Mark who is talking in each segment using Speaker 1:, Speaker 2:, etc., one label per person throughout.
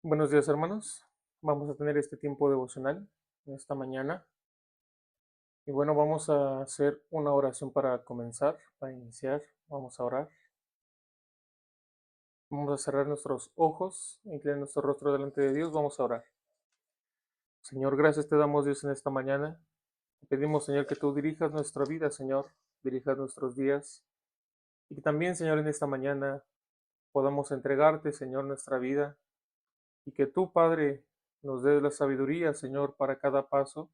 Speaker 1: Buenos días, hermanos. Vamos a tener este tiempo devocional en esta mañana. Y bueno, vamos a hacer una oración para comenzar, para iniciar. Vamos a orar. Vamos a cerrar nuestros ojos, inclinar nuestro rostro delante de Dios. Vamos a orar. Señor, gracias te damos, Dios, en esta mañana. Te pedimos, Señor, que tú dirijas nuestra vida, Señor, dirijas nuestros días. Y que también, Señor, en esta mañana podamos entregarte, Señor, nuestra vida. Y que tú, Padre, nos des la sabiduría, Señor, para cada paso.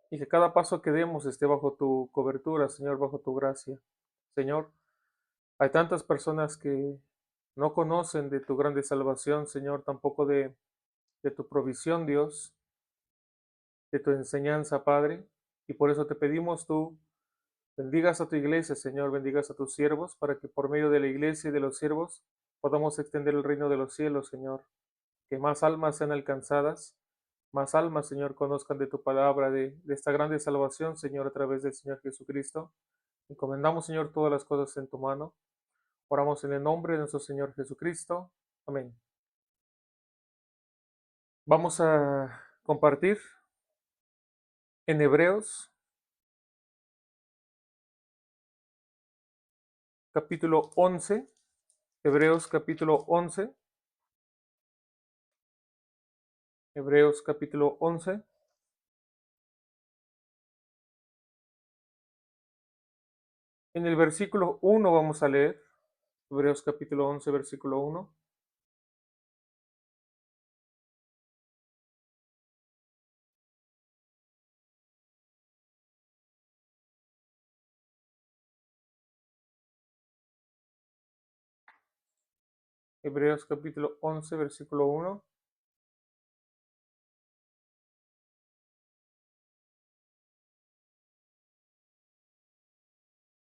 Speaker 1: Y que cada paso que demos esté bajo tu cobertura, Señor, bajo tu gracia. Señor, hay tantas personas que no conocen de tu grande salvación, Señor, tampoco de tu provisión, Dios, de tu enseñanza, Padre. Y por eso te pedimos tú, bendigas a tu iglesia, Señor, bendigas a tus siervos, para que por medio de la iglesia y de los siervos podamos extender el reino de los cielos, Señor. Que más almas sean alcanzadas, más almas, Señor, conozcan de tu palabra, de esta grande salvación, Señor, a través del Señor Jesucristo. Encomendamos, Señor, todas las cosas en tu mano. Oramos en el nombre de nuestro Señor Jesucristo. Amén. Vamos a compartir en Hebreos, capítulo 11. Hebreos, capítulo 11. Hebreos, capítulo 11. En el versículo 1 vamos a leer. Hebreos, capítulo 11, versículo 1. Hebreos, capítulo 11, versículo 1.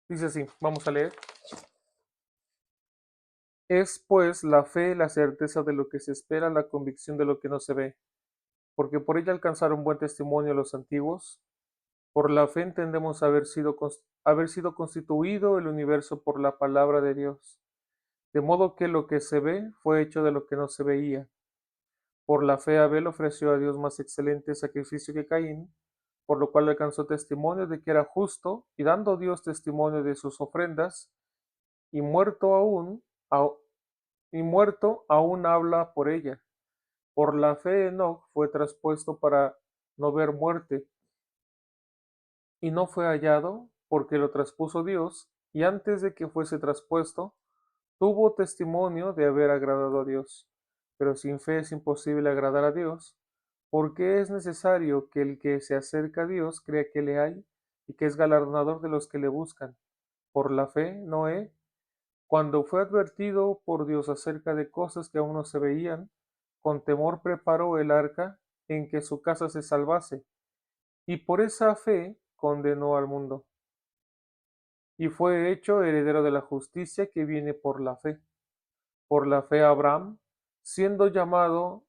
Speaker 1: Dice así, vamos a leer. Es pues la fe la certeza de lo que se espera, la convicción de lo que no se ve, porque por ella alcanzaron buen testimonio los antiguos. Por la fe entendemos haber sido constituido el universo por la palabra de Dios, de modo que lo que se ve fue hecho de lo que no se veía. Por la fe Abel ofreció a Dios más excelente sacrificio que Caín, por lo cual alcanzó testimonio de que era justo, y dando Dios testimonio de sus ofrendas, y muerto aún, y muerto aún habla por ella. Por la fe Enoc fue traspuesto para no ver muerte, y no fue hallado, porque lo traspuso Dios, y antes de que fuese traspuesto, tuvo testimonio de haber agradado a Dios. Pero sin fe es imposible agradar a Dios, porque es necesario que el que se acerca a Dios crea que le hay, y que es galardonador de los que le buscan. Por la fe, Noé, cuando fue advertido por Dios acerca de cosas que aún no se veían, con temor preparó el arca en que su casa se salvase, y por esa fe condenó al mundo, y fue hecho heredero de la justicia que viene por la fe. Por la fe Abraham, siendo llamado,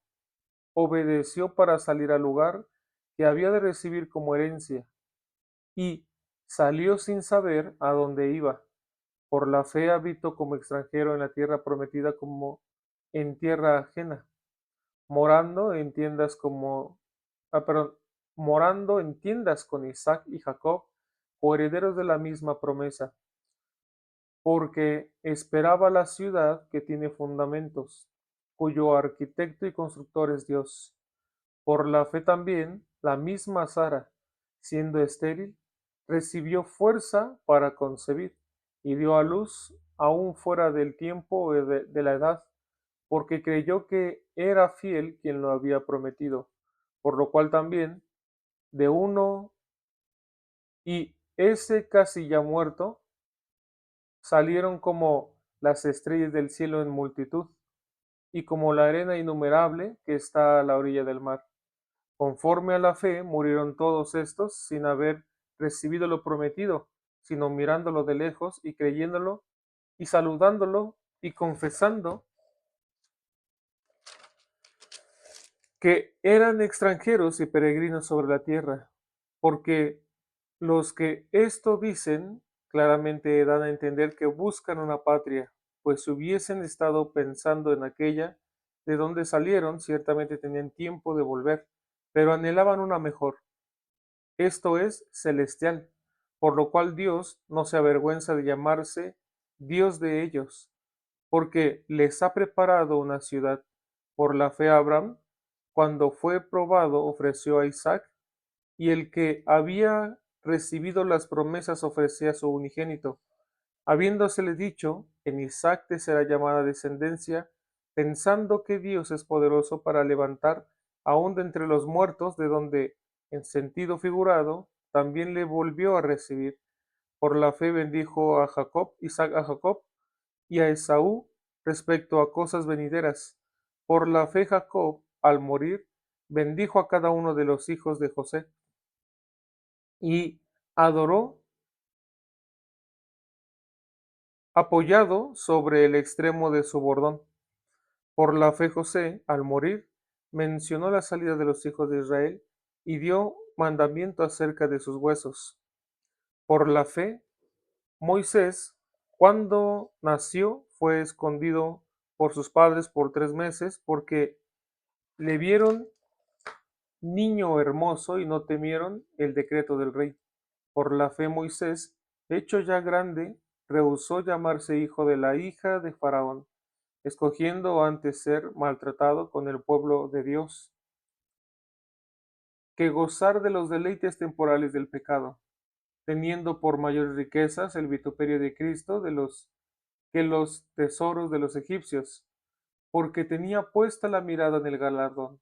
Speaker 1: obedeció para salir al lugar que había de recibir como herencia, y salió sin saber a dónde iba. Por la fe habitó como extranjero en la tierra prometida, como en tierra ajena, morando en tiendas como, perdón, morando en tiendas con Isaac y Jacob, coherederos de la misma promesa, porque esperaba la ciudad que tiene fundamentos, cuyo arquitecto y constructor es Dios. Por la fe también, la misma Sara, siendo estéril, recibió fuerza para concebir, y dio a luz aún fuera del tiempo de la edad, porque creyó que era fiel quien lo había prometido, por lo cual también, de uno y ese casi ya muerto, salieron como las estrellas del cielo en multitud, y como la arena innumerable que está a la orilla del mar. Conforme a la fe murieron todos estos sin haber recibido lo prometido, sino mirándolo de lejos y creyéndolo y saludándolo y confesando que eran extranjeros y peregrinos sobre la tierra, porque los que esto dicen claramente dan a entender que buscan una patria, pues si hubiesen estado pensando en aquella, de donde salieron ciertamente tenían tiempo de volver, pero anhelaban una mejor, esto es, celestial, por lo cual Dios no se avergüenza de llamarse Dios de ellos, porque les ha preparado una ciudad. Por la fe Abraham, cuando fue probado, ofreció a Isaac, y el que había recibido las promesas ofrecía a su unigénito, habiéndosele dicho, en Isaac te será llamada descendencia, pensando que Dios es poderoso para levantar aún de entre los muertos, de donde, en sentido figurado, también le volvió a recibir. Por la fe bendijo a Jacob, Isaac a Jacob, y a Esaú respecto a cosas venideras. Por la fe Jacob, al morir, bendijo a cada uno de los hijos de José, y adoró apoyado sobre el extremo de su bordón. Por la fe José, al morir, mencionó la salida de los hijos de Israel y dio mandamiento acerca de sus huesos. Por la fe, Moisés, cuando nació, fue escondido por sus padres por 3 meses, porque le vieron niño hermoso y no temieron el decreto del rey. Por la fe Moisés, hecho ya grande, rehusó llamarse hijo de la hija de Faraón, escogiendo antes ser maltratado con el pueblo de Dios, que gozar de los deleites temporales del pecado, teniendo por mayores riquezas el vituperio de Cristo que los tesoros de los egipcios, porque tenía puesta la mirada en el galardón.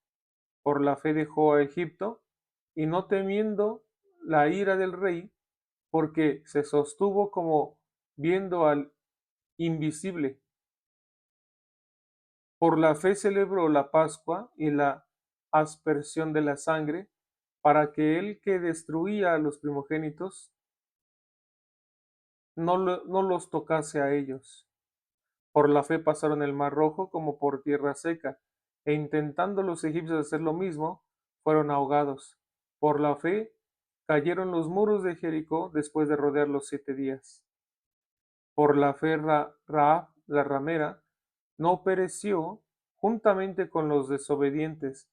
Speaker 1: Por la fe dejó a Egipto, y no temiendo la ira del rey, porque se sostuvo como viendo al invisible. Por la fe celebró la Pascua y la aspersión de la sangre, para que el que destruía a los primogénitos no los tocase a ellos. Por la fe pasaron el mar rojo como por tierra seca, e intentando los egipcios hacer lo mismo, fueron ahogados. Por la fe cayeron los muros de Jericó después de rodearlos 7 días. Por la fe Rahab, la ramera, no pereció juntamente con los desobedientes,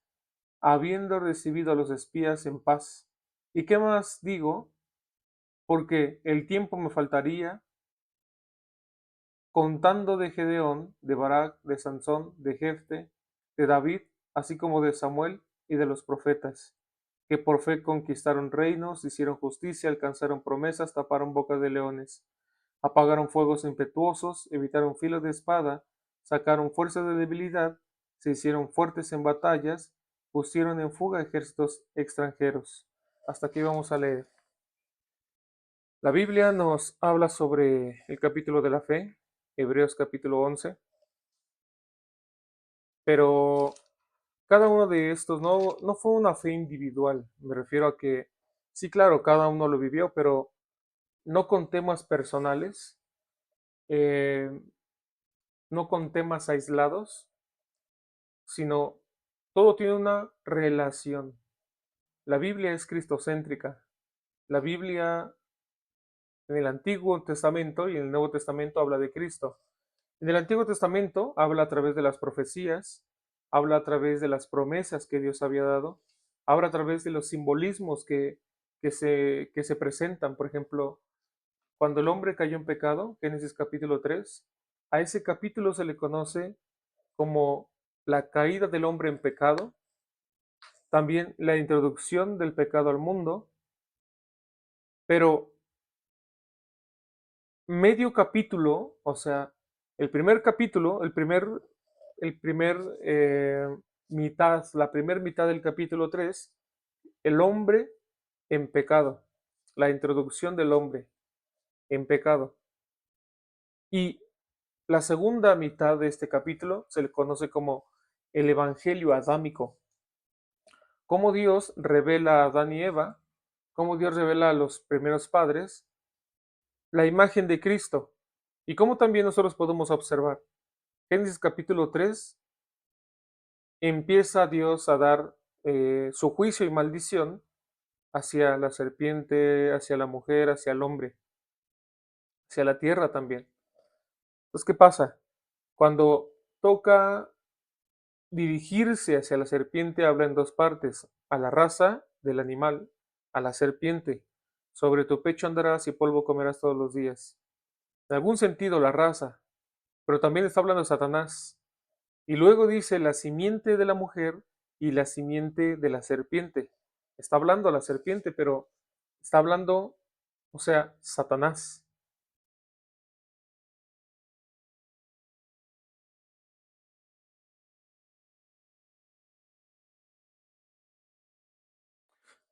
Speaker 1: habiendo recibido a los espías en paz. ¿Y qué más digo? Porque el tiempo me faltaría, contando de Gedeón, de Barak, de Sansón, de Jefte, de David, así como de Samuel y de los profetas, que por fe conquistaron reinos, hicieron justicia, alcanzaron promesas, taparon bocas de leones, apagaron fuegos impetuosos, evitaron filos de espada, sacaron fuerzas de debilidad, se hicieron fuertes en batallas, pusieron en fuga ejércitos extranjeros. Hasta aquí vamos a leer. La Biblia nos habla sobre el capítulo de la fe, Hebreos capítulo 11, pero cada uno de estos no fue una fe individual. Me refiero a que, sí, claro, cada uno lo vivió, pero no con temas personales, eh, no con temas aislados, sino todo tiene una relación. La Biblia es cristocéntrica. La Biblia en el Antiguo Testamento y en el Nuevo Testamento habla de Cristo. En el Antiguo Testamento habla a través de las profecías, habla a través de las promesas que Dios había dado, habla a través de los simbolismos que se presentan. Por ejemplo, cuando el hombre cayó en pecado, Génesis capítulo 3, a ese capítulo se le conoce como la caída del hombre en pecado, también la introducción del pecado al mundo, pero medio capítulo, o sea, el primer capítulo, el primer mitad, la primera mitad del capítulo 3, el hombre en pecado, la introducción del hombre en pecado. Y la segunda mitad de este capítulo se le conoce como el Evangelio Adámico, cómo Dios revela a Adán y Eva, cómo Dios revela a los primeros padres la imagen de Cristo y cómo también nosotros podemos observar. Génesis capítulo 3 empieza Dios a dar su juicio y maldición hacia la serpiente, hacia la mujer, hacia el hombre, hacia la tierra también. Entonces, ¿qué pasa? Cuando toca dirigirse hacia la serpiente habla en dos partes: a la raza del animal, a la serpiente. Sobre tu pecho andarás y polvo comerás todos los días. En algún sentido, la raza, pero también está hablando de Satanás. Y luego dice la simiente de la mujer y la simiente de la serpiente. Está hablando a la serpiente, pero está hablando, o sea, Satanás.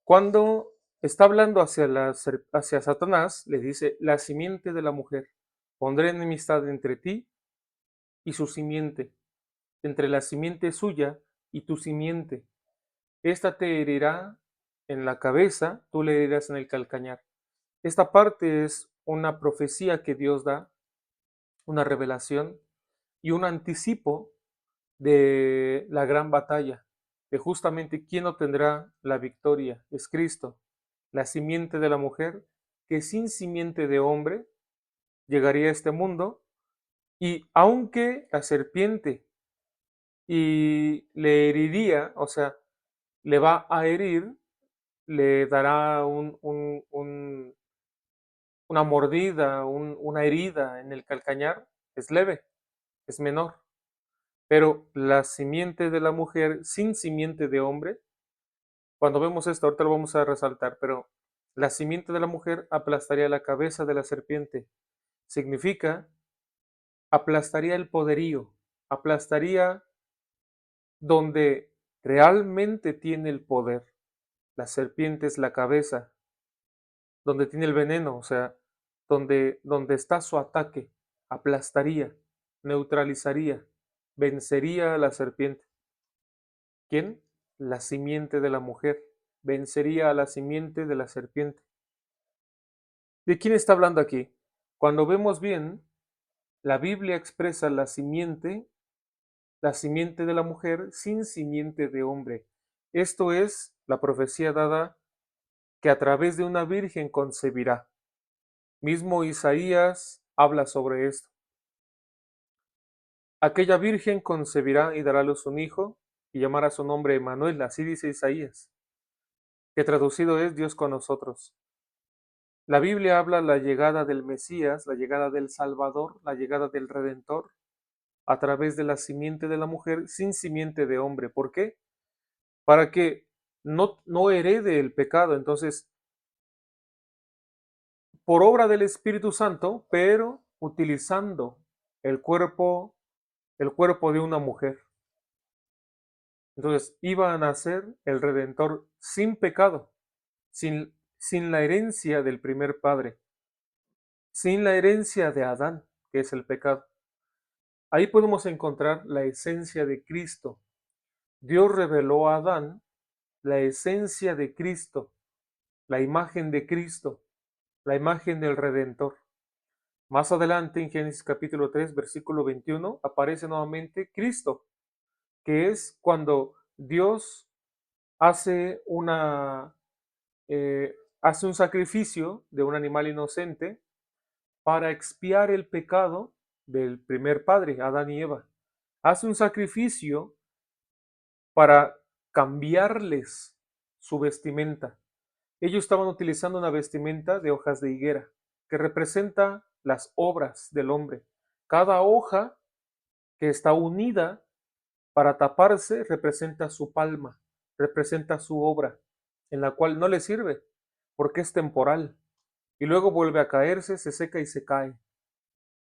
Speaker 1: Cuando está hablando hacia Satanás, le dice la simiente de la mujer. Pondré enemistad entre ti y su simiente, entre la simiente suya y tu simiente. Esta te herirá en la cabeza, tú le herirás en el calcañar. Esta parte es una profecía que Dios da, una revelación y un anticipo de la gran batalla, de justamente quién obtendrá la victoria. Es Cristo, la simiente de la mujer, que sin simiente de hombre llegaría a este mundo, y aunque la serpiente y le heriría, o sea, le va a herir, le dará una mordida, una herida en el calcañar, es leve, es menor. Pero la simiente de la mujer sin simiente de hombre, cuando vemos esto, ahorita lo vamos a resaltar, pero la simiente de la mujer aplastaría la cabeza de la serpiente. Significa, aplastaría el poderío, aplastaría donde realmente tiene el poder. La serpiente es la cabeza, donde tiene el veneno, o sea, donde está su ataque, aplastaría, neutralizaría, vencería a la serpiente. ¿Quién? La simiente de la mujer. Vencería a la simiente de la serpiente. ¿De quién está hablando aquí? Cuando vemos bien, la Biblia expresa la simiente de la mujer sin simiente de hombre. Esto es la profecía dada que a través de una virgen concebirá. Mismo Isaías habla sobre esto. Aquella virgen concebirá y dará a luz un hijo y llamará su nombre Emmanuel, así dice Isaías, que traducido es Dios con nosotros. La Biblia habla la llegada del Mesías, la llegada del Salvador, la llegada del Redentor a través de la simiente de la mujer sin simiente de hombre. ¿Por qué? Para que no herede el pecado. Entonces, por obra del Espíritu Santo, pero utilizando el cuerpo, el cuerpo de una mujer. Entonces, iba a nacer el Redentor sin pecado, sin la herencia del primer padre, sin la herencia de Adán, que es el pecado. Ahí podemos encontrar la esencia de Cristo. Dios reveló a Adán la esencia de Cristo, la imagen de Cristo, la imagen del Redentor. Más adelante, en Génesis capítulo 3, versículo 21, aparece nuevamente Cristo, que es cuando Dios hace hace un sacrificio de un animal inocente para expiar el pecado del primer padre, Adán y Eva. Hace un sacrificio para cambiarles su vestimenta. Ellos estaban utilizando una vestimenta de hojas de higuera, que representa las obras del hombre. Cada hoja que está unida para taparse representa su palma, representa su obra, en la cual no le sirve, porque es temporal. Y luego vuelve a caerse, se seca y se cae.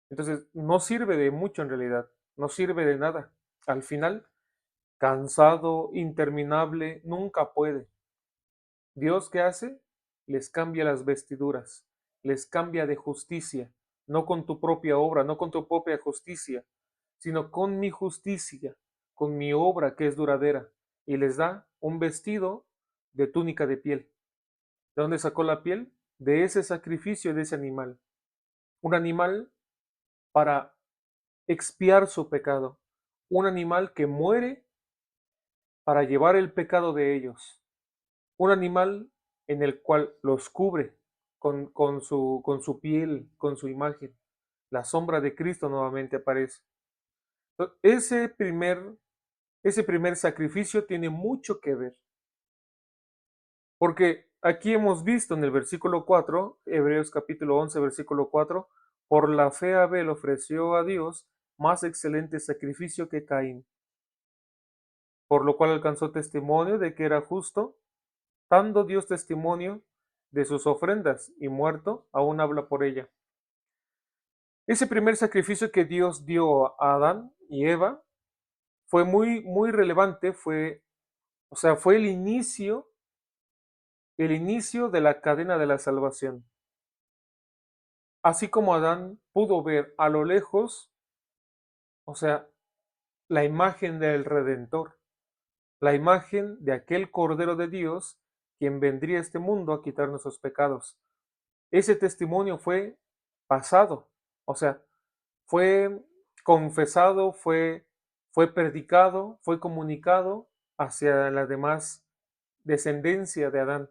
Speaker 1: Entonces, no sirve de mucho en realidad, no sirve de nada. Al final, cansado, interminable, nunca puede. Dios, ¿qué hace? Les cambia las vestiduras, les cambia de justicia, no con tu propia obra, no con tu propia justicia, sino con mi justicia, con mi obra que es duradera, y les da un vestido de túnica de piel. ¿De dónde sacó la piel? De ese sacrificio de ese animal. Un animal para expiar su pecado. Un animal que muere para llevar el pecado de ellos. Un animal en el cual los cubre con su piel, con su imagen. La sombra de Cristo nuevamente aparece. Ese primer ese primer sacrificio tiene mucho que ver, porque aquí hemos visto en el versículo 4, Hebreos capítulo 11, versículo 4, por la fe Abel ofreció a Dios más excelente sacrificio que Caín, por lo cual alcanzó testimonio de que era justo, dando Dios testimonio de sus ofrendas, y muerto, aún habla por ella. Ese primer sacrificio que Dios dio a Adán y Eva fue muy relevante, fue el inicio de la cadena de la salvación. Así como Adán pudo ver a lo lejos, o sea, la imagen del Redentor, la imagen de aquel Cordero de Dios, quien vendría a este mundo a quitar nuestros pecados. Ese testimonio fue pasado, o sea, fue confesado, fue predicado, fue comunicado hacia la demás descendencia de Adán.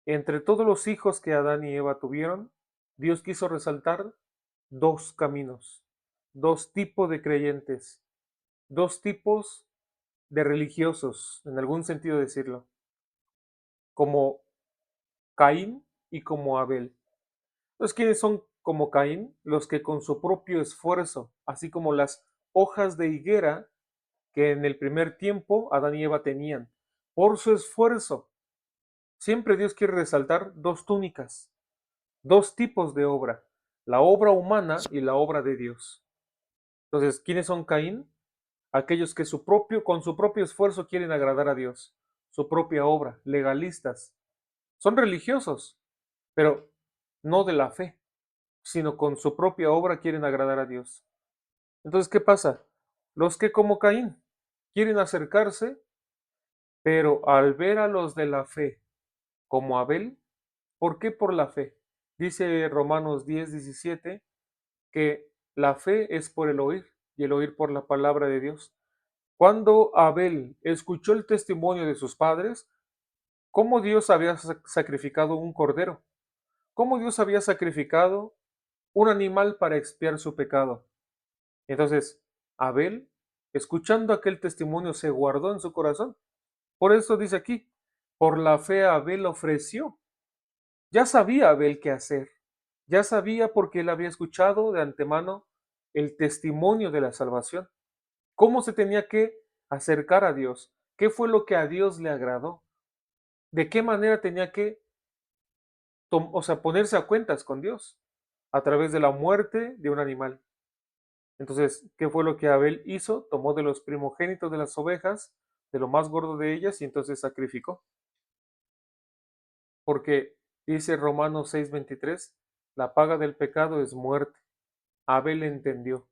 Speaker 1: Entre todos los hijos que Adán y Eva tuvieron, Dios quiso resaltar dos caminos, dos tipos de creyentes, dos tipos de religiosos, en algún sentido decirlo, como Caín y como Abel. Entonces, ¿quiénes son como Caín? Los que con su propio esfuerzo, así como las hojas de higuera que en el primer tiempo Adán y Eva tenían, por su esfuerzo, siempre Dios quiere resaltar dos túnicas, dos tipos de obra, la obra humana y la obra de Dios. Entonces, ¿quiénes son Caín? Aquellos que con su propio esfuerzo quieren agradar a Dios, su propia obra, legalistas. Son religiosos, pero no de la fe, sino con su propia obra quieren agradar a Dios. Entonces, ¿qué pasa? Los que como Caín quieren acercarse, pero al ver a los de la fe como Abel, ¿por qué por la fe? Dice Romanos 10:17 que la fe es por el oír y el oír por la palabra de Dios. Cuando Abel escuchó el testimonio de sus padres, cómo Dios había sacrificado un cordero, cómo Dios había sacrificado un animal para expiar su pecado. Entonces, Abel, escuchando aquel testimonio, se guardó en su corazón. Por eso dice aquí, por la fe Abel ofreció. Ya sabía Abel qué hacer, ya sabía porque él había escuchado de antemano el testimonio de la salvación, cómo se tenía que acercar a Dios, qué fue lo que a Dios le agradó, de qué manera tenía que, ponerse a cuentas con Dios a través de la muerte de un animal. Entonces, ¿qué fue lo que Abel hizo? Tomó de los primogénitos de las ovejas, de lo más gordo de ellas, y entonces sacrificó. Porque dice Romanos 6:23, la paga del pecado es muerte. Abel entendió,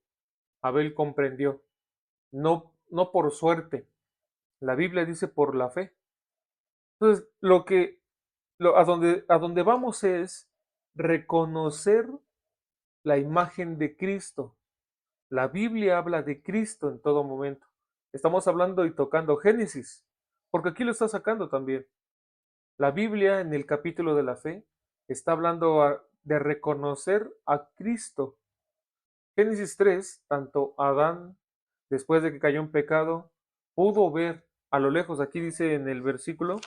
Speaker 1: Abel comprendió, no por suerte. La Biblia dice por la fe. Entonces, a donde vamos es reconocer la imagen de Cristo. La Biblia habla de Cristo en todo momento. Estamos hablando y tocando Génesis, porque aquí lo está sacando también. La Biblia en el capítulo de la fe está hablando de reconocer a Cristo. Génesis 3, tanto Adán, después de que cayó en pecado, pudo ver a lo lejos, aquí dice en el versículo,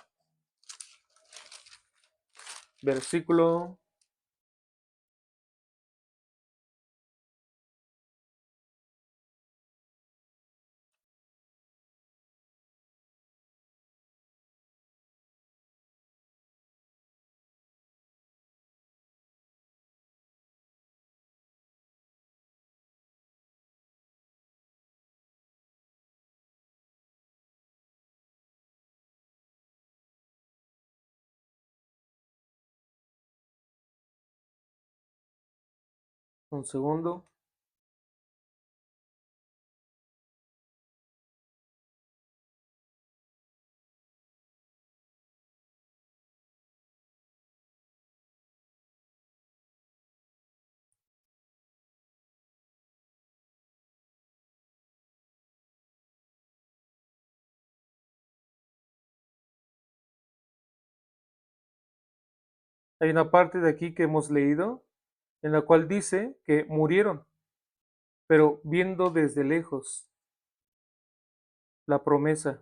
Speaker 1: un segundo, hay una parte de aquí que hemos leído en la cual dice que murieron, pero viendo desde lejos. la promesa.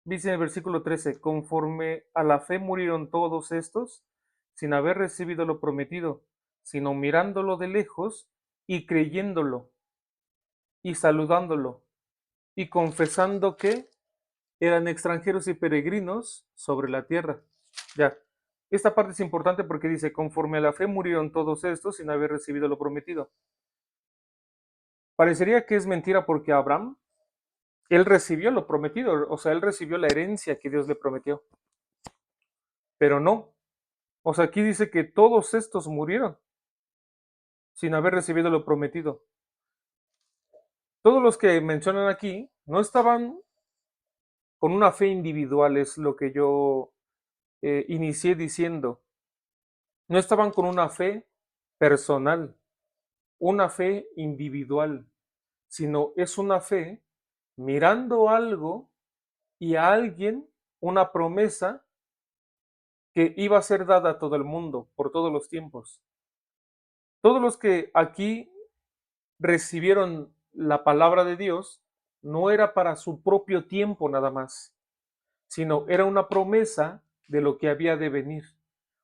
Speaker 1: Dice en el versículo 13, conforme a la fe murieron todos estos, sin haber recibido lo prometido, sino mirándolo de lejos y creyéndolo y saludándolo y confesando que eran extranjeros y peregrinos sobre la tierra. Ya, esta parte es importante porque dice, conforme a la fe murieron todos estos sin haber recibido lo prometido. Parecería que es mentira porque Abraham, él recibió lo prometido, o sea, él recibió la herencia que Dios le prometió, pero no. O sea, aquí dice que todos estos murieron sin haber recibido lo prometido. Todos los que mencionan aquí no estaban con una fe individual, es lo que yo inicié diciendo. No estaban con una fe personal, una fe individual, sino es una fe mirando algo y a alguien, una promesa que iba a ser dada a todo el mundo por todos los tiempos. Todos los que aquí recibieron la palabra de Dios no era para su propio tiempo nada más, sino era una promesa de lo que había de venir,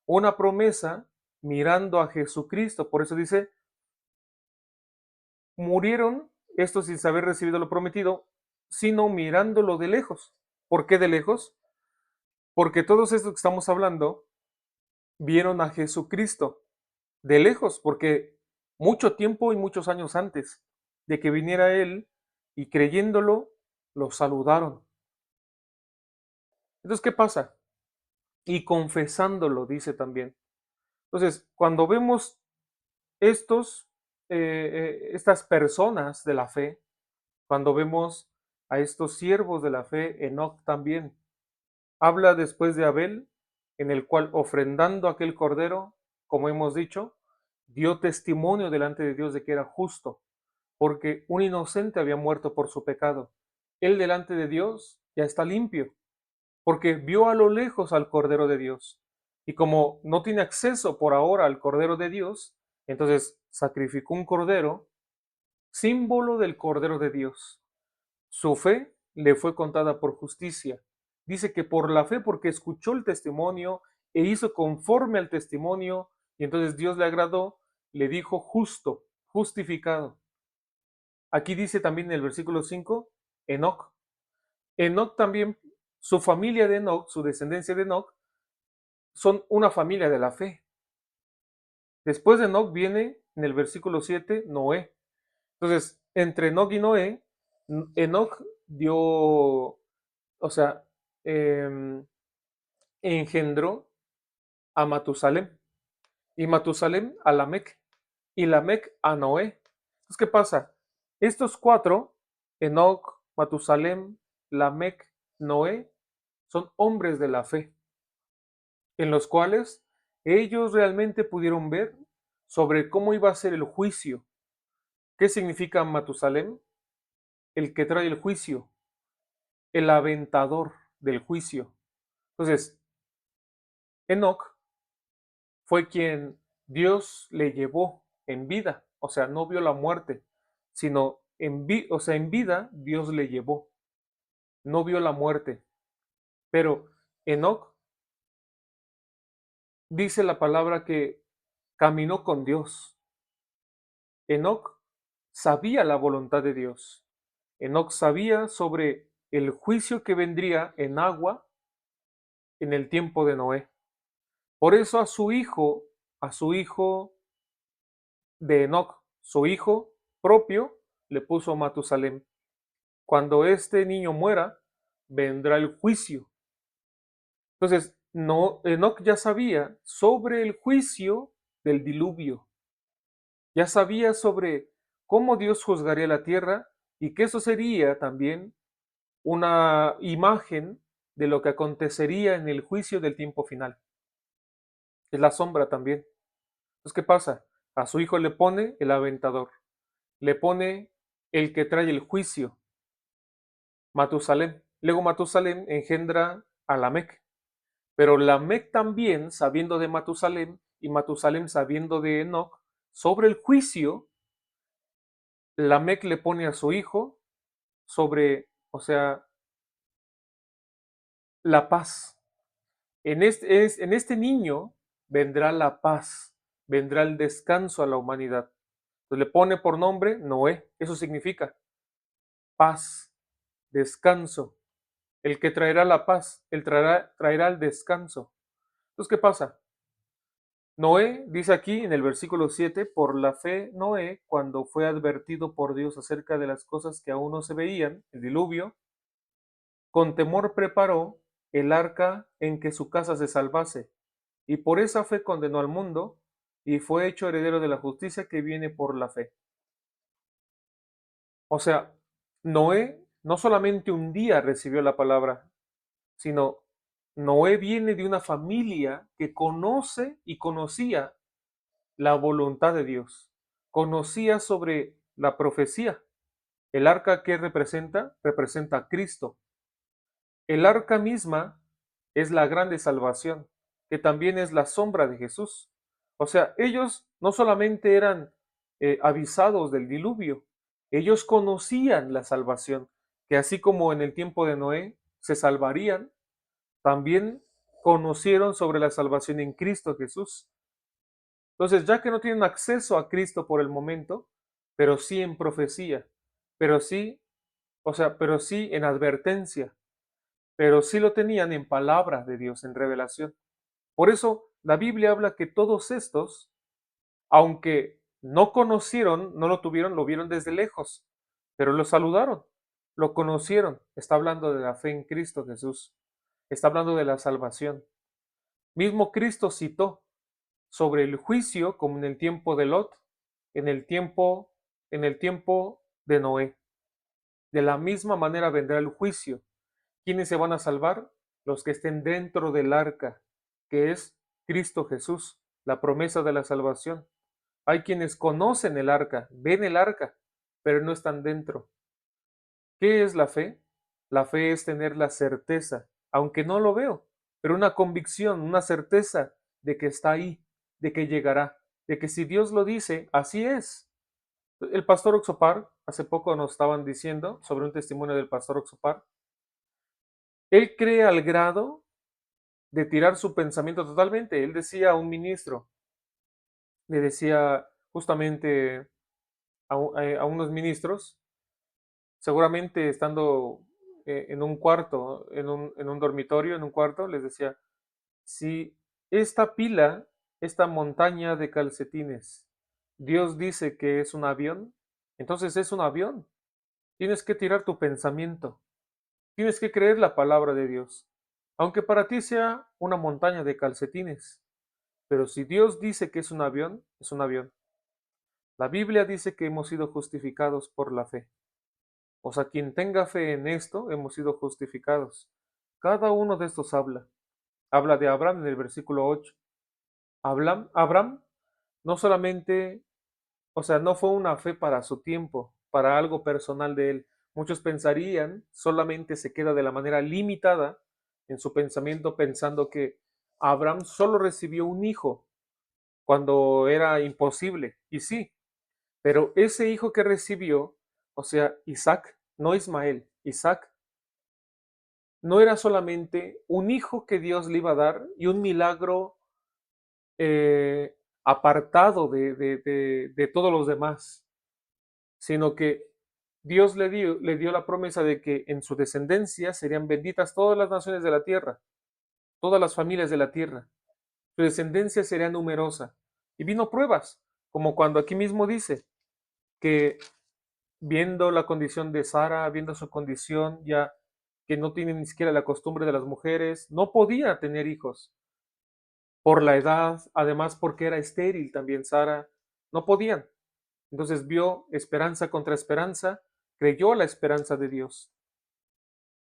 Speaker 1: una promesa mirando a Jesucristo. Por eso dice, murieron estos sin saber recibido lo prometido, sino mirándolo de lejos. ¿Por qué de lejos? Porque todos estos que estamos hablando vieron a Jesucristo de lejos, porque mucho tiempo y muchos años antes de que viniera Él y creyéndolo, lo saludaron. Entonces, ¿qué pasa? Y confesándolo, dice también. Entonces, cuando vemos estas personas de la fe, cuando vemos a estos siervos de la fe, Enoc también, habla después de Abel, en el cual ofrendando aquel cordero, como hemos dicho, dio testimonio delante de Dios de que era justo, porque un inocente había muerto por su pecado. Él delante de Dios ya está limpio, porque vio a lo lejos al Cordero de Dios. Y como no tiene acceso por ahora al Cordero de Dios, entonces sacrificó un cordero, símbolo del Cordero de Dios. Su fe le fue contada por justicia. Dice que por la fe, porque escuchó el testimonio e hizo conforme al testimonio, y entonces Dios le agradó, le dijo justo, justificado. Aquí dice también en el versículo 5, Enoc. Enoc también, su familia de Enoc, su descendencia de Enoc, son una familia de la fe. Después de Enoc viene en el versículo 7 Noé. Entonces, entre Enoc y Noé, Enoc dio, o sea, eh, engendró a Matusalem, y Matusalem a Lamec, y Lamec a Noé. Entonces, ¿qué pasa? Estos cuatro, Enoc, Matusalem, Lamec, Noé, son hombres de la fe, en los cuales ellos realmente pudieron ver sobre cómo iba a ser el juicio. ¿Qué significa Matusalem? El que trae el juicio, el aventador del juicio. Entonces, Enoc fue quien Dios le llevó en vida, o sea, no vio la muerte, sino o sea, en vida Dios le llevó, no vio la muerte. Pero Enoc dice la palabra que caminó con Dios. Enoc sabía la voluntad de Dios. Enoc sabía sobre el juicio que vendría en agua en el tiempo de Noé. Por eso a su hijo de Enoc, su hijo propio, le puso Matusalem. Cuando este niño muera, vendrá el juicio. Entonces, no, Enoc ya sabía sobre el juicio del diluvio. Ya sabía sobre cómo Dios juzgaría la tierra y que eso sería también una imagen de lo que acontecería en el juicio del tiempo final. Es la sombra también. Entonces, ¿qué pasa? A su hijo le pone el aventador, le pone el que trae el juicio, Matusalén. Luego Matusalén engendra a Lamec, pero Lamec también, sabiendo de Matusalén, y Matusalén sabiendo de Enoc, sobre el juicio, Lamec le pone a su hijo sobre, o sea, la paz. En este niño vendrá la paz, vendrá el descanso a la humanidad. Entonces le pone por nombre Noé. Eso significa paz, descanso. El que traerá la paz, traerá el descanso. Entonces, ¿qué pasa? Noé dice aquí en el versículo 7, por la fe Noé, cuando fue advertido por Dios acerca de las cosas que aún no se veían, el diluvio, con temor preparó el arca en que su casa se salvase, y por esa fe condenó al mundo, y fue hecho heredero de la justicia que viene por la fe. O sea, Noé no solamente un día recibió la palabra, sino Noé viene de una familia que conoce y conocía la voluntad de Dios, conocía sobre la profecía. El arca que representa a Cristo. El arca misma es la grande salvación, que también es la sombra de Jesús. O sea, ellos no solamente eran avisados del diluvio, ellos conocían la salvación, que así como en el tiempo de Noé se salvarían, también conocieron sobre la salvación en Cristo Jesús. Entonces, ya que no tienen acceso a Cristo por el momento, pero sí en profecía, pero sí, o sea, pero sí en advertencia, pero sí lo tenían en palabra de Dios, en revelación. Por eso la Biblia habla que todos estos, aunque no conocieron, no lo tuvieron, lo vieron desde lejos, pero lo saludaron, lo conocieron. Está hablando de la fe en Cristo Jesús, está hablando de la salvación. Mismo Cristo citó sobre el juicio como en el tiempo de Lot, en el tiempo, en el tiempo de Noé. De la misma manera vendrá el juicio. ¿Quiénes se van a salvar? Los que estén dentro del arca, que es Cristo Jesús, la promesa de la salvación. Hay quienes conocen el arca, ven el arca, pero no están dentro. ¿Qué es la fe? La fe es tener la certeza, aunque no lo veo, pero una convicción, una certeza de que está ahí, de que llegará, de que si Dios lo dice, así es. El pastor Oxopar, hace poco nos estaban diciendo sobre un testimonio del pastor Oxopar, él cree al grado de tirar su pensamiento totalmente. Él decía a un ministro, le decía justamente a unos ministros, seguramente estando en un cuarto, en un dormitorio, en un cuarto, les decía, si esta pila, esta montaña de calcetines, Dios dice que es un avión, entonces es un avión. Tienes que tirar tu pensamiento, tienes que creer la palabra de Dios, aunque para ti sea una montaña de calcetines. Pero si Dios dice que es un avión, es un avión. La Biblia dice que hemos sido justificados por la fe. O sea, quien tenga fe en esto, hemos sido justificados. Cada uno de estos habla. Habla de Abraham en el versículo 8. Abraham no solamente, o sea, no fue una fe para su tiempo, para algo personal de él. Muchos pensarían, solamente se queda de la manera limitada en su pensamiento pensando que Abraham solo recibió un hijo cuando era imposible. Y sí, pero ese hijo que recibió, o sea, Isaac, no Ismael, Isaac, no era solamente un hijo que Dios le iba a dar y un milagro apartado de todos los demás, sino que Dios le dio la promesa de que en su descendencia serían benditas todas las naciones de la tierra, todas las familias de la tierra. Su descendencia sería numerosa. Y vino pruebas, como cuando aquí mismo dice que viendo la condición de Sara, viendo su condición ya que no tiene ni siquiera la costumbre de las mujeres, no podía tener hijos por la edad, además porque era estéril también Sara, no podían. Entonces vio esperanza contra esperanza, creyó la esperanza de Dios,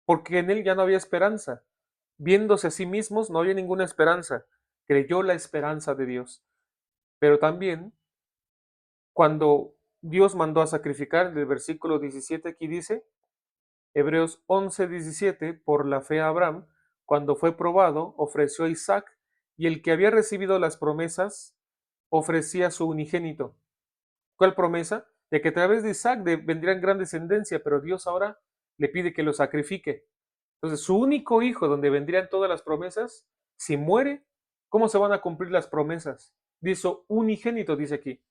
Speaker 1: porque en él ya no había esperanza. Viéndose a sí mismos no había ninguna esperanza, creyó la esperanza de Dios. Pero también cuando Dios mandó a sacrificar, en el versículo 17 aquí dice, Hebreos 11:17, por la fe Abraham, cuando fue probado, ofreció a Isaac, y el que había recibido las promesas ofrecía su unigénito. ¿Cuál promesa? De que a través de Isaac vendría en gran descendencia, pero Dios ahora le pide que lo sacrifique. Entonces, su único hijo, donde vendrían todas las promesas, si muere, ¿cómo se van a cumplir las promesas? Dice unigénito, dice aquí.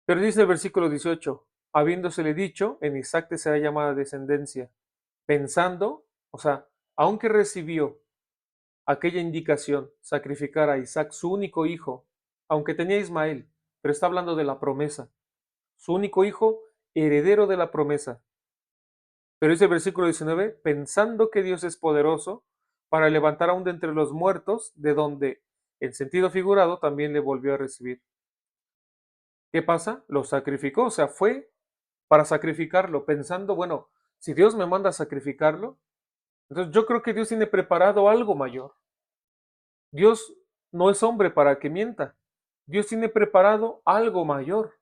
Speaker 1: Pero dice el versículo 18, habiéndosele dicho, en Isaac te será llamada descendencia, pensando, o sea, aunque recibió aquella indicación, sacrificar a Isaac, su único hijo, aunque tenía a Ismael, pero está hablando de la promesa, su único hijo, heredero de la promesa. Pero dice el versículo 19, pensando que Dios es poderoso para levantar aún de entre los muertos, de donde, en sentido figurado, también le volvió a recibir. ¿Qué pasa? Lo sacrificó, o sea, fue para sacrificarlo, pensando, bueno, si Dios me manda a sacrificarlo, entonces yo creo que Dios tiene preparado algo mayor. Dios no es hombre para que mienta. Dios tiene preparado algo mayor.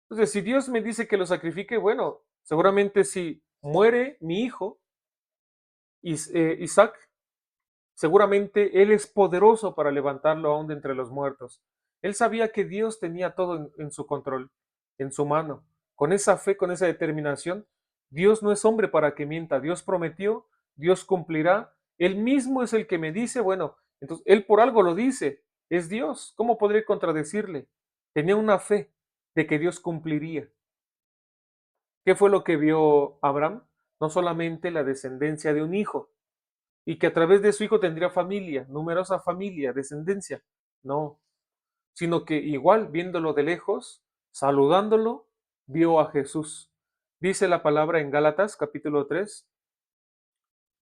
Speaker 1: Entonces, si Dios me dice que lo sacrifique, bueno, seguramente si muere mi hijo, Isaac, seguramente Él es poderoso para levantarlo aún de entre los muertos. Él sabía que Dios tenía todo en su control, en su mano. Con esa fe, con esa determinación, Dios no es hombre para que mienta. Dios prometió, Dios cumplirá. Él mismo es el que me dice, bueno, entonces Él por algo lo dice, es Dios. ¿Cómo podré contradecirle? Tenía una fe de que Dios cumpliría. ¿Qué fue lo que vio Abraham? No solamente la descendencia de un hijo, y que a través de su hijo tendría familia, numerosa familia, descendencia. No, sino que igual viéndolo de lejos, saludándolo, vio a Jesús. Dice la palabra en Gálatas capítulo 3,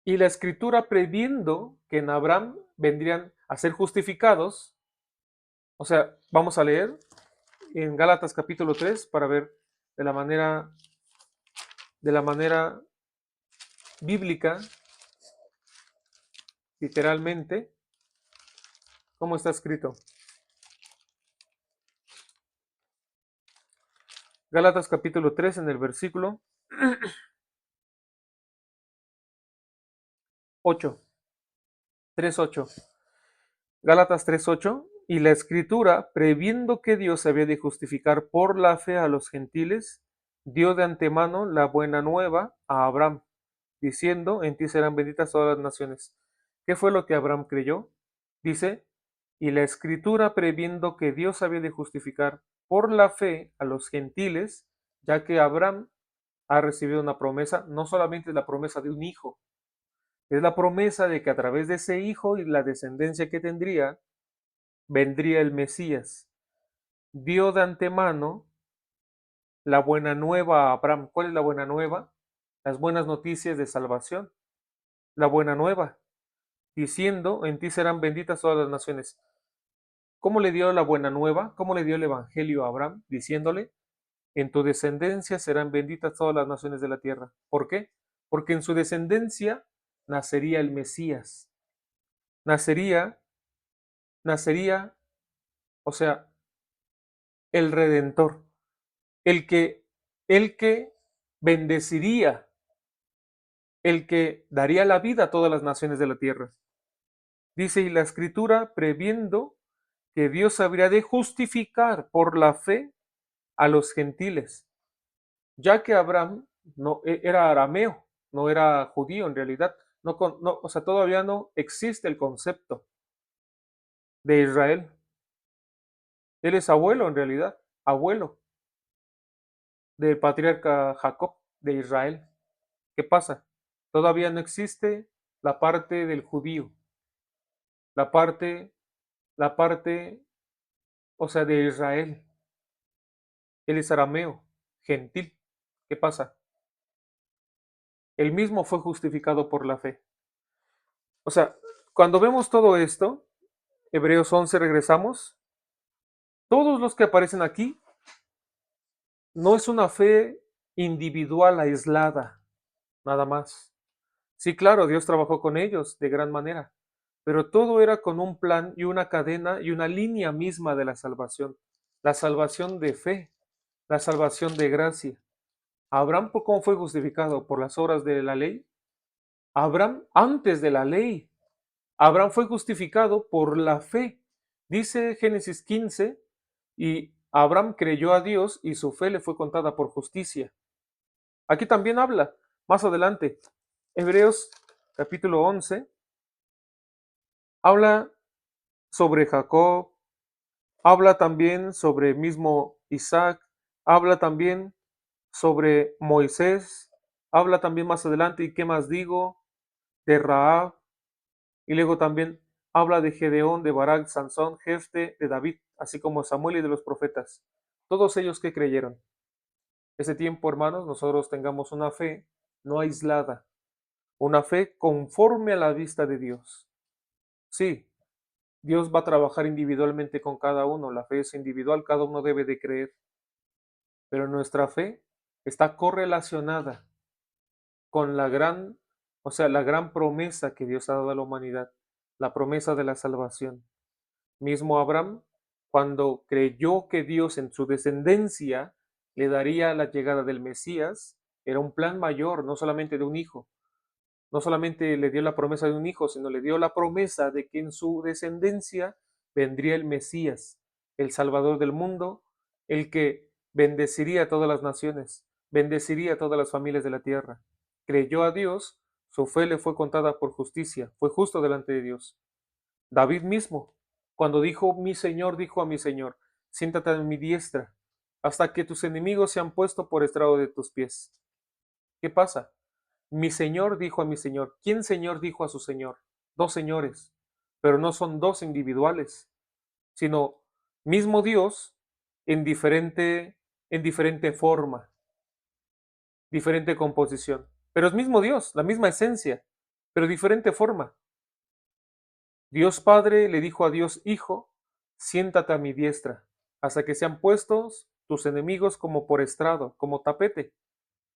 Speaker 1: y la escritura previendo que en Abraham vendrían a ser justificados, o sea, vamos a leer en Gálatas capítulo 3 para ver de la manera, de la manera bíblica, literalmente, cómo está escrito. Gálatas capítulo 3 en el versículo 8, 3:8. Gálatas 3:8. Y la escritura, previendo que Dios había de justificar por la fe a los gentiles, dio de antemano la buena nueva a Abraham, diciendo, en ti serán benditas todas las naciones. ¿Qué fue lo que Abraham creyó? Dice, y la escritura, previendo que Dios había de justificar por la fe a los gentiles, ya que Abraham ha recibido una promesa, no solamente la promesa de un hijo, es la promesa de que a través de ese hijo y la descendencia que tendría, vendría el Mesías. Dio de antemano la buena nueva a Abraham. ¿Cuál es la buena nueva? Las buenas noticias de salvación. La buena nueva, diciendo, en ti serán benditas todas las naciones. ¿Cómo le dio la buena nueva? ¿Cómo le dio el Evangelio a Abraham? Diciéndole, en tu descendencia serán benditas todas las naciones de la tierra. ¿Por qué? Porque en su descendencia nacería el Mesías. Nacería, nacería, o sea, el Redentor, el que, el que bendeciría, el que daría la vida a todas las naciones de la tierra. Dice, y la escritura, previendo que Dios habría de justificar por la fe a los gentiles, ya que Abraham no era arameo, no era judío en realidad, no, o sea, todavía no existe el concepto de Israel. Él es abuelo en realidad, abuelo del patriarca Jacob de Israel. ¿Qué pasa? Todavía no existe la parte del judío, la parte, la parte, o sea, de Israel. Él es arameo, gentil. ¿Qué pasa? Él mismo fue justificado por la fe. O sea, cuando vemos todo esto, Hebreos 11 regresamos, todos los que aparecen aquí, no es una fe individual aislada, nada más. Sí, claro, Dios trabajó con ellos de gran manera, pero todo era con un plan y una cadena y una línea misma de la salvación. la salvación de fe, la salvación de gracia. Abraham, ¿cómo fue justificado? ¿Por las obras de la ley? Abraham antes de la ley. Abraham fue justificado por la fe. Dice Génesis 15, y Abraham creyó a Dios y su fe le fue contada por justicia. Aquí también habla, más adelante, Hebreos capítulo 11, habla sobre Jacob, habla también sobre mismo Isaac, habla también sobre Moisés, habla también más adelante, ¿y qué más digo? De Rahab, y luego también habla de Gedeón, de Barak, Sansón, Jefte, de David, así como Samuel y de los profetas. Todos ellos que creyeron. Ese tiempo, hermanos, nosotros tengamos una fe no aislada, una fe conforme a la vista de Dios. Sí, Dios va a trabajar individualmente con cada uno, la fe es individual, cada uno debe de creer, pero nuestra fe está correlacionada con la gran promesa que Dios ha dado a la humanidad, la promesa de la salvación. Mismo Abraham, cuando creyó que Dios en su descendencia le daría la llegada del Mesías, era un plan mayor, no solamente de un hijo. No solamente le dio la promesa de un hijo, sino le dio la promesa de que en su descendencia vendría el Mesías, el Salvador del mundo, el que bendeciría a todas las naciones, bendeciría a todas las familias de la tierra. Creyó a Dios, su fe le fue contada por justicia, fue justo delante de Dios. David mismo, cuando dijo a mi Señor, siéntate a mi diestra, hasta que tus enemigos sean puestos por estrado de tus pies. ¿Qué pasa? Mi Señor dijo a mi Señor. ¿Quién Señor dijo a su Señor? Dos señores, pero no son dos individuales, sino mismo Dios en diferente forma, diferente composición. Pero es mismo Dios, la misma esencia, pero diferente forma. Dios Padre le dijo a Dios Hijo, siéntate a mi diestra, hasta que sean puestos tus enemigos como por estrado, como tapete,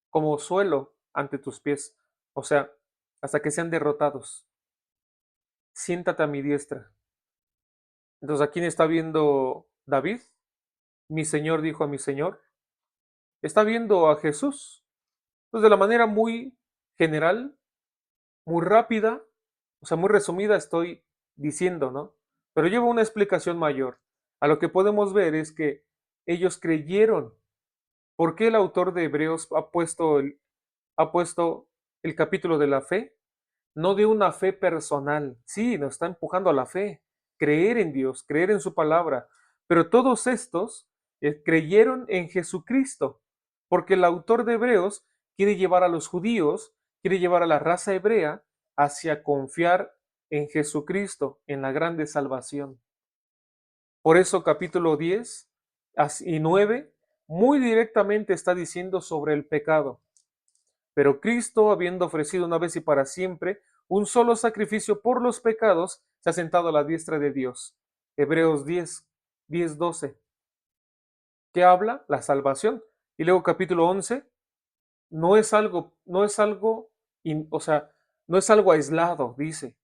Speaker 1: como suelo ante tus pies. O sea, hasta que sean derrotados. Siéntate a mi diestra. Entonces, ¿a quién está viendo David? Mi Señor dijo a mi Señor. Está viendo a Jesús. Entonces, de la manera muy general, muy rápida, o sea, muy resumida, estoy diciendo, ¿no? Pero lleva una explicación mayor. A lo que podemos ver es que ellos creyeron. ¿Por qué el autor de Hebreos ha puesto el capítulo de la fe? No de una fe personal. Sí, nos está empujando a la fe, creer en Dios, creer en su palabra. Pero todos estos creyeron en Jesucristo, porque el autor de Hebreos quiere llevar a los judíos, quiere llevar a la raza hebrea hacia confiar en Jesucristo, en la grande salvación. Por eso capítulo 10 y 9 muy directamente está diciendo sobre el pecado. Pero Cristo, habiendo ofrecido una vez y para siempre un solo sacrificio por los pecados, se ha sentado a la diestra de Dios. Hebreos 10:12. ¿Qué habla? La salvación. Y luego capítulo 11, o sea, no es algo aislado, dice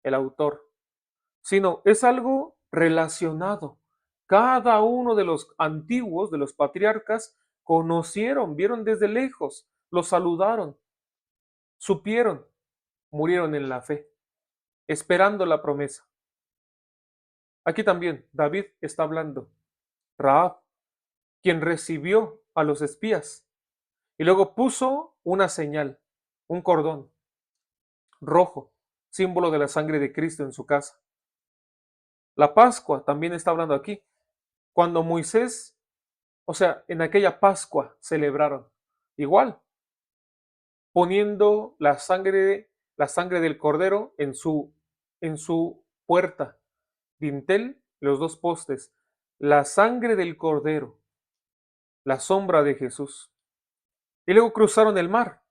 Speaker 1: el autor, sino es algo relacionado. Cada uno de los antiguos, de los patriarcas, conocieron, vieron desde lejos, los saludaron, supieron, murieron en la fe, esperando la promesa. Aquí también David está hablando. Rahab, quien recibió a los espías y luego puso una señal, un cordón rojo, símbolo de la sangre de Cristo en su casa. La Pascua también está hablando aquí. Cuando Moisés, o sea, en aquella Pascua celebraron, igual, poniendo la sangre del cordero en su puerta, dintel, los dos postes, la sangre del cordero, la sombra de Jesús. Y luego cruzaron el mar.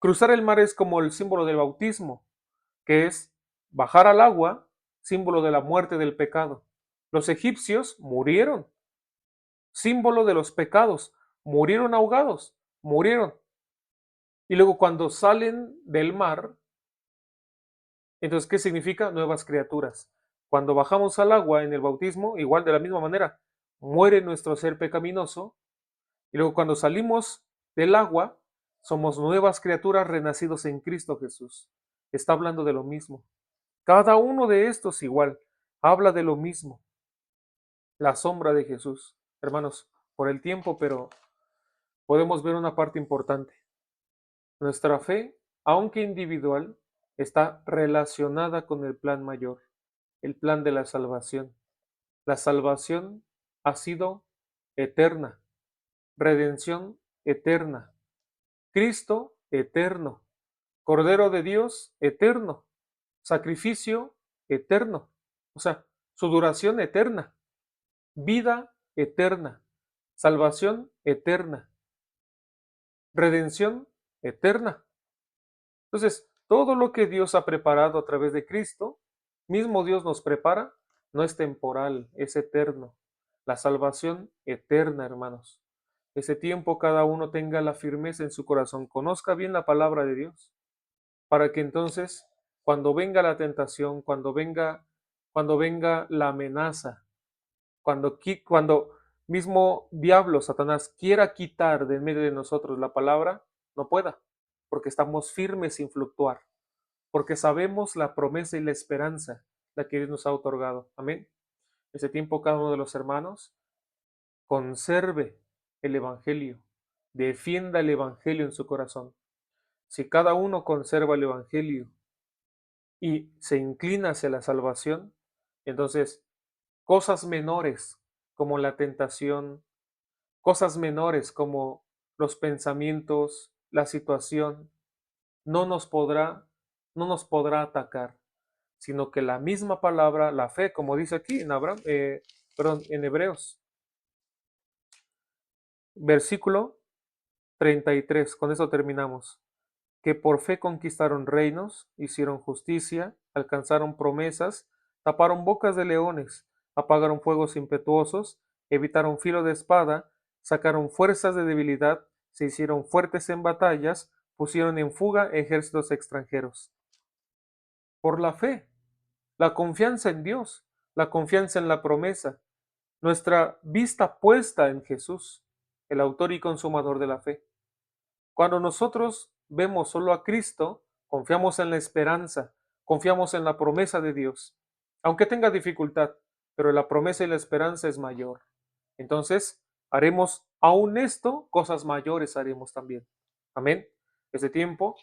Speaker 1: Cruzar el mar es como el símbolo del bautismo, que es bajar al agua, símbolo de la muerte del pecado. Los egipcios murieron, símbolo de los pecados, murieron ahogados, murieron. Y luego cuando salen del mar, entonces, ¿qué significa? Nuevas criaturas. Cuando bajamos al agua en el bautismo, igual de la misma manera, muere nuestro ser pecaminoso, y luego cuando salimos del agua, somos nuevas criaturas renacidos en Cristo Jesús. Está hablando de lo mismo. Cada uno de estos igual, habla de lo mismo, la sombra de Jesús. Hermanos, por el tiempo, pero podemos ver una parte importante. Nuestra fe, aunque individual, está relacionada con el plan mayor, el plan de la salvación. La salvación ha sido eterna, redención eterna, Cristo eterno, Cordero de Dios eterno, sacrificio eterno, o sea, su duración eterna, vida eterna, salvación eterna, redención eterna. Entonces, todo lo que Dios ha preparado a través de Cristo, mismo Dios nos prepara, no es temporal, es eterno. La salvación eterna, hermanos. Ese tiempo cada uno tenga la firmeza en su corazón, conozca bien la palabra de Dios, para que entonces, cuando venga la tentación, cuando venga la amenaza, cuando mismo diablo, Satanás, quiera quitar de en medio de nosotros la palabra, no pueda, porque estamos firmes sin fluctuar, porque sabemos la promesa y la esperanza, la que Dios nos ha otorgado. Amén. Ese tiempo cada uno de los hermanos conserve el Evangelio, defienda el Evangelio en su corazón. Si cada uno conserva el Evangelio y se inclina hacia la salvación, entonces cosas menores como la tentación, cosas menores como los pensamientos, la situación, no nos podrá, no nos podrá atacar, sino que la misma palabra, la fe, como dice aquí en en Hebreos, versículo 33, con eso terminamos, que por fe conquistaron reinos, hicieron justicia, alcanzaron promesas, taparon bocas de leones, apagaron fuegos impetuosos, evitaron filo de espada, sacaron fuerzas de debilidad, se hicieron fuertes en batallas, pusieron en fuga ejércitos extranjeros. Por la fe, la confianza en Dios, la confianza en la promesa, nuestra vista puesta en Jesús, el autor y consumador de la fe. Cuando nosotros vemos solo a Cristo, confiamos en la esperanza, confiamos en la promesa de Dios, aunque tenga dificultad, pero la promesa y la esperanza es mayor. Entonces, haremos aún esto, cosas mayores haremos también. Amén. Ese tiempo,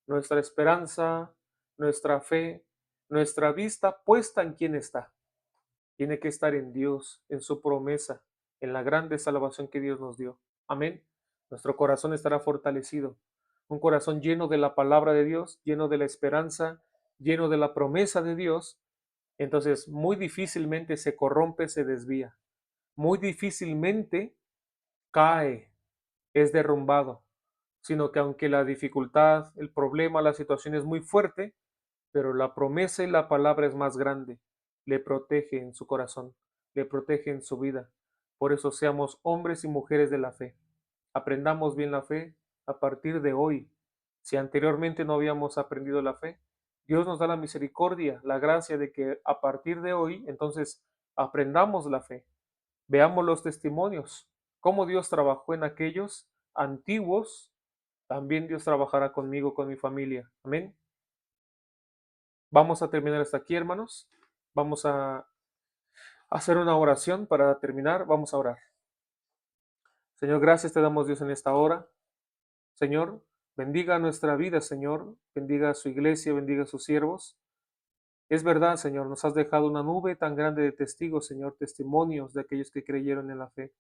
Speaker 1: nuestra esperanza, nuestra fe, nuestra vista puesta en quién está. Tiene que estar en Dios, en su promesa, en la grande salvación que Dios nos dio. Amén. Nuestro corazón estará fortalecido. Un corazón lleno de la palabra de Dios, lleno de la esperanza, lleno de la promesa de Dios. Entonces, muy difícilmente se corrompe, se desvía. Muy difícilmente cae, es derrumbado. Sino que aunque la dificultad, el problema, la situación es muy fuerte, pero la promesa y la palabra es más grande, le protege en su corazón, le protege en su vida. Por eso seamos hombres y mujeres de la fe. Aprendamos bien la fe a partir de hoy. Si anteriormente no habíamos aprendido la fe, Dios nos da la misericordia, la gracia de que a partir de hoy, entonces, aprendamos la fe. Veamos los testimonios, cómo Dios trabajó en aquellos antiguos, también Dios trabajará conmigo, con mi familia. Amén. Vamos a terminar hasta aquí, hermanos. Vamos a hacer una oración para terminar. Vamos a orar. Señor, gracias te damos, Dios, en esta hora. Señor, bendiga nuestra vida, Señor. Bendiga a su iglesia, bendiga a sus siervos. Es verdad, Señor, nos has dejado una nube tan grande de testigos, Señor, testimonios de aquellos que creyeron en la fe,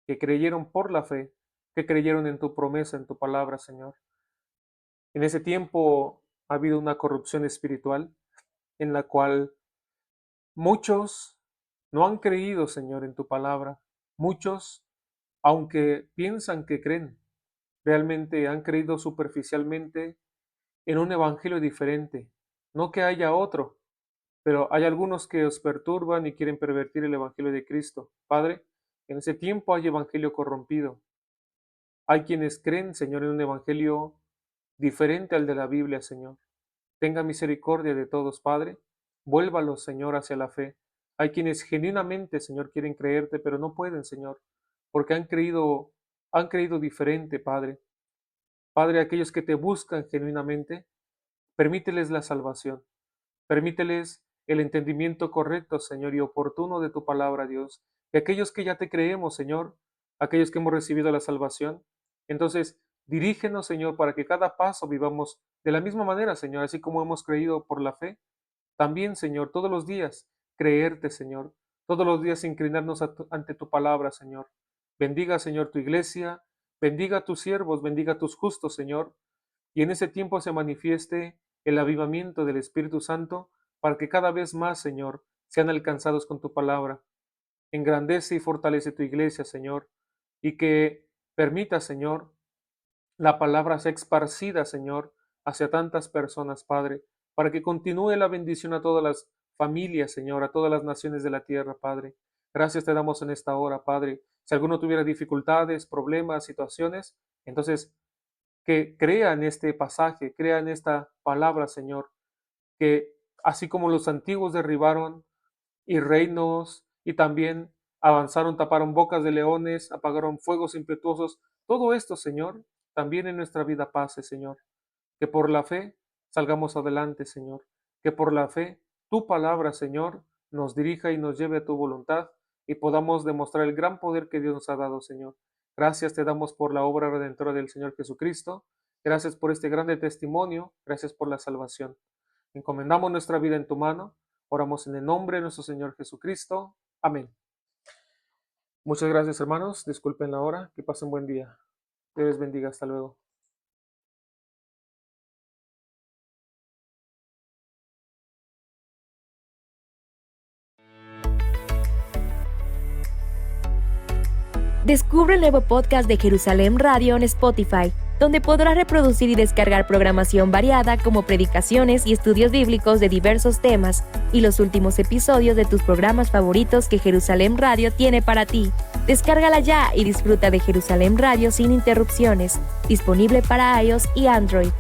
Speaker 1: que creyeron por la fe, que creyeron en tu promesa, en tu palabra, Señor. En ese tiempo ha habido una corrupción espiritual en la cual muchos no han creído, Señor, en tu palabra. Muchos, aunque piensan que creen, realmente han creído superficialmente en un evangelio diferente. No que haya otro, pero hay algunos que os perturban y quieren pervertir el evangelio de Cristo. Padre, en ese tiempo hay evangelio corrompido. Hay quienes creen, Señor, en un evangelio diferente al de la Biblia, Señor. Tenga misericordia de todos, Padre. Vuélvalos, Señor, hacia la fe. Hay quienes genuinamente, Señor, quieren creerte, pero no pueden, Señor, porque han creído diferente, Padre. Padre, aquellos que te buscan genuinamente, permíteles la salvación. Permíteles el entendimiento correcto, Señor, y oportuno de tu palabra, Dios. Y aquellos que ya te creemos, Señor, aquellos que hemos recibido la salvación, entonces dirígenos, Señor, para que cada paso vivamos de la misma manera, Señor, así como hemos creído por la fe. También, Señor, todos los días creerte, Señor. Todos los días inclinarnos ante tu palabra, Señor. Bendiga, Señor, tu iglesia. Bendiga a tus siervos, bendiga a tus justos, Señor. Y en ese tiempo se manifieste el avivamiento del Espíritu Santo para que cada vez más, Señor, sean alcanzados con tu palabra. Engrandece y fortalece tu iglesia, Señor, y que permita, Señor, la palabra sea esparcida, Señor, hacia tantas personas, Padre, para que continúe la bendición a todas las familias, Señor, a todas las naciones de la tierra, Padre. Gracias te damos en esta hora, Padre. Si alguno tuviera dificultades, problemas, situaciones, entonces que crea en este pasaje, crea en esta palabra, Señor, que así como los antiguos derribaron y reinos y también avanzaron, taparon bocas de leones, apagaron fuegos impetuosos, todo esto, Señor, también en nuestra vida pase, Señor. Que por la fe salgamos adelante, Señor. Que por la fe tu palabra, Señor, nos dirija y nos lleve a tu voluntad y podamos demostrar el gran poder que Dios nos ha dado, Señor. Gracias te damos por la obra redentora del Señor Jesucristo. Gracias por este grande testimonio. Gracias por la salvación. Encomendamos nuestra vida en tu mano. Oramos en el nombre de nuestro Señor Jesucristo. Amén. Muchas gracias, hermanos. Disculpen la hora. Que pasen buen día. Dios les bendiga. Hasta luego.
Speaker 2: Descubre el nuevo podcast de Jerusalem Radio en Spotify, donde podrás reproducir y descargar programación variada como predicaciones y estudios bíblicos de diversos temas y los últimos episodios de tus programas favoritos que Jerusalem Radio tiene para ti. Descárgala ya y disfruta de Jerusalem Radio sin interrupciones, disponible para iOS y Android.